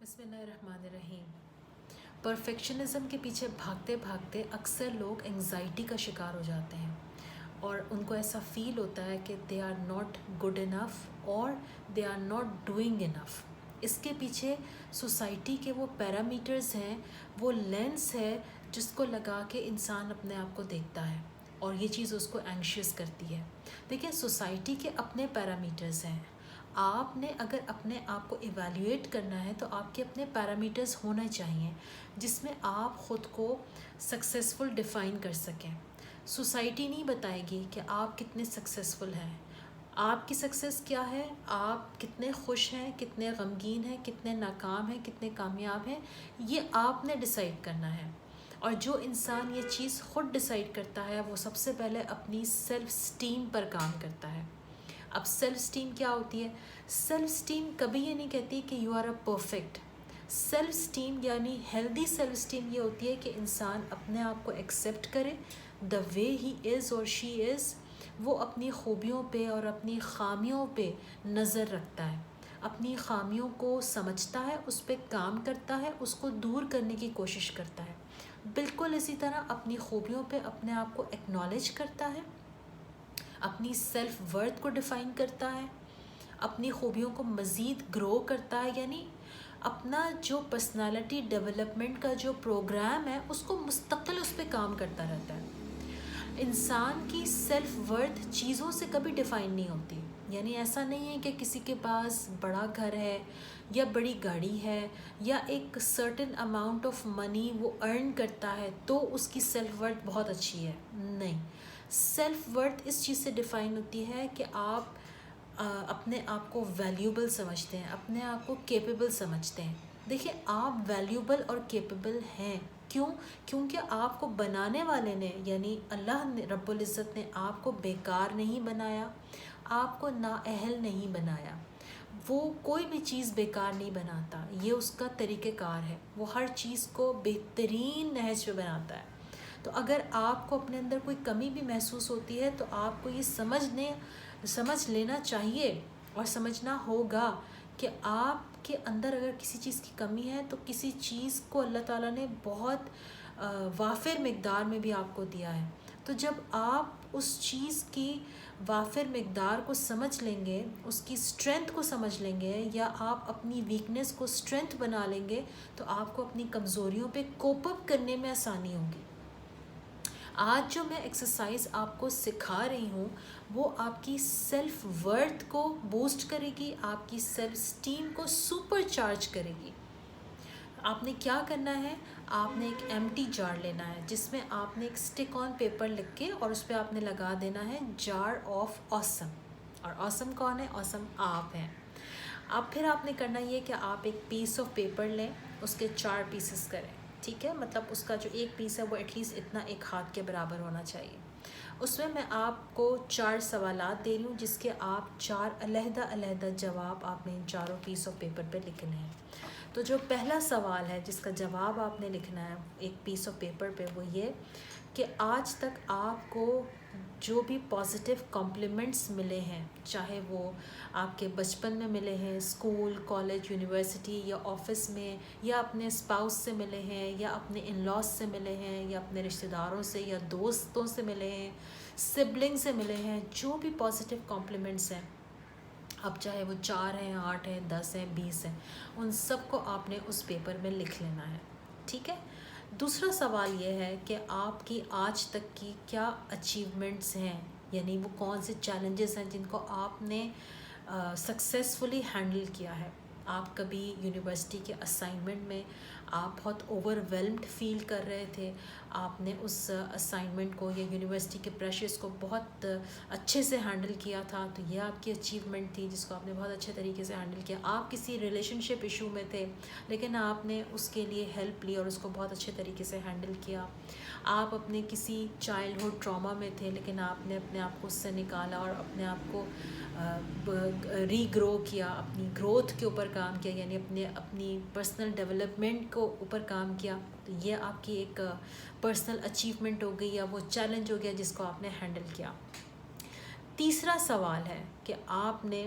بسم اللہ الرحمن الرحیم۔ پرفیکشنزم کے پیچھے بھاگتے بھاگتے اکثر لوگ انگزائٹی کا شکار ہو جاتے ہیں اور ان کو ایسا فیل ہوتا ہے کہ they are not good enough اور they are not doing enough. اس کے پیچھے سوسائٹی کے وہ پیرامیٹرز ہیں، وہ لینس ہے جس کو لگا کے انسان اپنے آپ کو دیکھتا ہے اور یہ چیز اس کو اینکشیس کرتی ہے۔ دیکھیں، سوسائٹی کے اپنے پیرامیٹرز ہیں۔ آپ نے اگر اپنے آپ کو ایویلیویٹ کرنا ہے تو آپ کے اپنے پیرامیٹرز ہونے چاہیے جس میں آپ خود کو سکسیزفل ڈیفائن کر سکیں۔ سوسائٹی نہیں بتائے گی کہ آپ کتنے سکسیزفل ہیں، آپ کی سکسیز کیا ہے، آپ کتنے خوش ہیں، کتنے غمگین ہیں، کتنے ناکام ہیں، کتنے کامیاب ہیں، یہ آپ نے ڈیسائیڈ کرنا ہے۔ اور جو انسان یہ چیز خود ڈیسائیڈ کرتا ہے وہ سب سے پہلے اپنی سیلف اسٹیم پر کام کرتا ہے۔ اب سیلف اسٹیم کیا ہوتی ہے؟ سیلف اسٹیم کبھی یہ نہیں کہتی کہ you are a perfect. Self esteem یعنی ہیلدی سیلف اسٹیم یہ ہوتی ہے کہ انسان اپنے آپ کو ایکسیپٹ کرے دا وے ہی از اور شی از۔ وہ اپنی خوبیوں پہ اور اپنی خامیوں پہ نظر رکھتا ہے، اپنی خامیوں کو سمجھتا ہے، اس پہ کام کرتا ہے، اس کو دور کرنے کی کوشش کرتا ہے۔ بالکل اسی طرح اپنی خوبیوں پہ اپنے آپ کو ایکنالج کرتا ہے، اپنی سیلف ورتھ کو ڈیفائن کرتا ہے، اپنی خوبیوں کو مزید گرو کرتا ہے، یعنی اپنا جو پرسنالٹی ڈیولپمنٹ کا جو پروگرام ہے اس کو مستقل اس پہ کام کرتا رہتا ہے۔ انسان کی سیلف ورتھ چیزوں سے کبھی ڈیفائن نہیں ہوتی، یعنی ایسا نہیں ہے کہ کسی کے پاس بڑا گھر ہے یا بڑی گاڑی ہے یا ایک سرٹن اماؤنٹ آف منی وہ ارن کرتا ہے تو اس کی سیلف ورتھ بہت اچھی ہے، نہیں۔ سیلف ورتھ اس چیز سے ڈیفائن ہوتی ہے کہ آپ اپنے آپ کو ویلیوبل سمجھتے ہیں، اپنے آپ کو کیپیبل سمجھتے ہیں۔ دیکھیں، آپ ویلیوبل اور کیپیبل ہیں، کیوں؟ کیونکہ آپ کو بنانے والے نے یعنی اللہ نے رب العزت نے آپ کو بیکار نہیں بنایا، آپ کو نااہل نہیں بنایا۔ وہ کوئی بھی چیز بیکار نہیں بناتا، یہ اس کا طریقہ کار ہے، وہ ہر چیز کو بہترین نہج پہ بناتا ہے۔ تو اگر آپ کو اپنے اندر کوئی کمی بھی محسوس ہوتی ہے تو آپ کو یہ سمجھ لینا چاہیے اور سمجھنا ہوگا کہ آپ کے اندر اگر کسی چیز کی کمی ہے تو کسی چیز کو اللہ تعالیٰ نے بہت وافر مقدار میں بھی آپ کو دیا ہے۔ تو جب آپ اس چیز کی وافر مقدار کو سمجھ لیں گے، اس کی اسٹرینتھ کو سمجھ لیں گے، یا آپ اپنی ویکنس کو اسٹرینتھ بنا لیں گے تو آپ کو اپنی کمزوریوں پہ کوپ اپ کرنے میں آسانی ہوگی۔ آج جو میں ایکسرسائز آپ کو سکھا رہی ہوں وہ آپ کی سیلف ورتھ کو بوسٹ کرے گی، آپ کی سیلف اسٹیم کو سپر چارج کرے گی۔ آپ نے کیا کرنا ہے؟ آپ نے ایک ایمٹی جار لینا ہے جس میں آپ نے ایک اسٹک آن پیپر لکھ کے اور اس پہ آپ نے لگا دینا ہے جار آف آسم۔ اور آسم کون ہے؟ آسم آپ ہیں۔ اب پھر آپ نے کرنا یہ کہ آپ ایک پیس آف پیپر لیں، اس کے 4 پیسز کریں، ٹھیک ہے؟ مطلب اس کا جو ایک پیس ہے وہ ایٹ لیسٹ اتنا ایک ہاتھ کے برابر ہونا چاہیے۔ اس میں آپ کو 4 سوالات دے رہی ہوں جس کے آپ 4 علیحدہ جواب آپ نے ان چاروں پیس آف پیپر پہ لکھنے ہیں۔ تو جو پہلا سوال ہے جس کا جواب آپ نے لکھنا ہے ایک پیس آف پیپر پہ وہ یہ کہ آج تک آپ کو جو بھی پازیٹیو کمپلیمنٹس ملے ہیں، چاہے وہ آپ کے بچپن میں ملے ہیں، اسکول، کالج، یونیورسٹی یا آفس میں، یا اپنے اسپاؤس سے ملے ہیں، یا اپنے ان لاز سے ملے ہیں، یا اپنے رشتہ داروں سے یا دوستوں سے ملے ہیں، سبلنگ سے ملے ہیں، جو بھی پازیٹیو کمپلیمنٹس ہیں، اب چاہے وہ 4 ہیں، 8 ہیں، 10 ہیں، 20 ہیں، ان سب کو آپ نے اس پیپر میں لکھ لینا ہے، ٹھیک ہے؟ دوسرا سوال یہ ہے کہ آپ کی آج تک کی کیا اچیومنٹس ہیں، یعنی وہ کون سے چیلنجز ہیں جن کو آپ نے سکسیزفلی ہینڈل کیا ہے۔ آپ کبھی یونیورسٹی کے اسائنمنٹ میں آپ بہت اوور ویلمڈ فیل کر رہے تھے، آپ نے اس اسائنمنٹ کو یا یونیورسٹی کے پریشرز کو بہت اچھے سے ہینڈل کیا تھا، تو یہ آپ کی اچیومنٹ تھی جس کو آپ نے بہت اچھے طریقے سے ہینڈل کیا۔ آپ کسی ریلیشن شپ ایشو میں تھے لیکن آپ نے اس کے لیے ہیلپ لی اور اس کو بہت اچھے طریقے سے ہینڈل کیا۔ آپ اپنے کسی چائلڈہڈ ٹراما میں تھے لیکن آپ نے اپنے آپ کو اس سے نکالا اور اپنے آپ کو ری گرو کیا، اپنی گروتھ کے اوپر کام کیا، یعنی اپنی پرسنل ڈیولپمنٹ کو اوپر کام کیا، تو یہ آپ کی ایک پرسنل اچیومنٹ ہو گئی یا وہ چیلنج ہو گیا جس کو آپ نے ہینڈل کیا۔ تیسرا سوال ہے کہ آپ نے